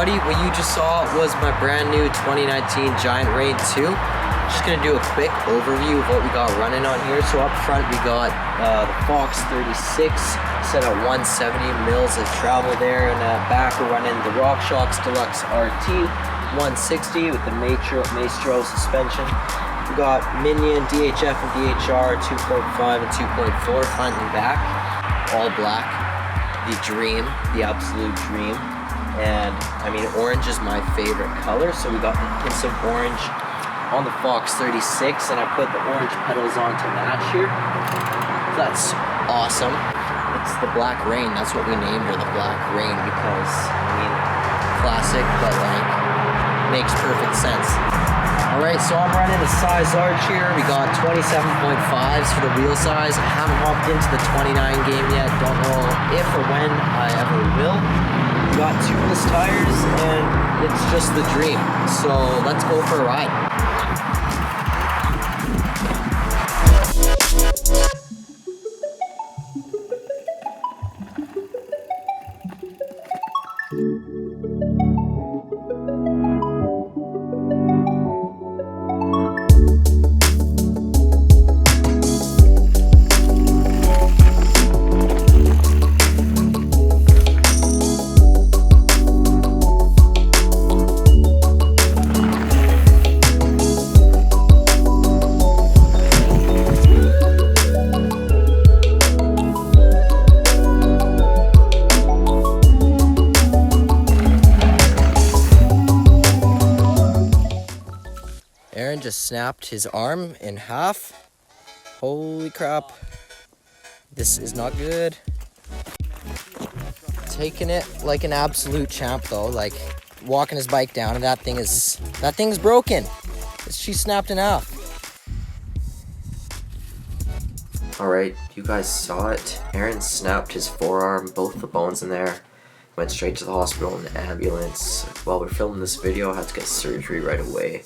everybody. What you just saw was my brand new 2019 Giant Rain 2. Just gonna do a quick overview of what we got running on here. So up front we got the Fox 36 set at 170 mils of travel there, and back we're running the RockShox Deluxe RT 160 with the Maestro suspension. We got Minion, DHF and DHR 2.5 and 2.4 front and back, all black. The dream, the absolute dream. And I mean, orange is my favorite color, so we got the hints of orange on the Fox 36, and I put the orange pedals on to match here. That's awesome. It's the Black Rain. That's what we named her, the Black Rain, because I mean, classic, but like makes perfect sense. All right, so I'm running a size arch here. We got 27.5s for the wheel size. I haven't hopped into the 29 game yet. Don't know if or when I ever will. We got tubeless tires, and it's just the dream. So let's go for a ride. Aaron just snapped his arm in half. Holy crap. This is not good. Taking it like an absolute champ though, like walking his bike down, and that thing's broken. She snapped in half. Alright, you guys saw it. Aaron snapped his forearm, both the bones in there. Went straight to the hospital in the ambulance. While we're filming this video, I had to get surgery right away.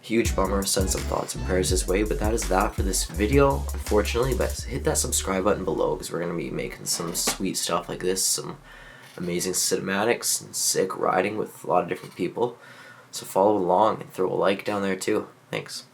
Huge bummer, send some thoughts and prayers his way, but that is that for this video, unfortunately. But hit that subscribe button below, because we're going to be making some sweet stuff like this, some amazing cinematics and sick riding with a lot of different people. So follow along and throw a like down there too. Thanks.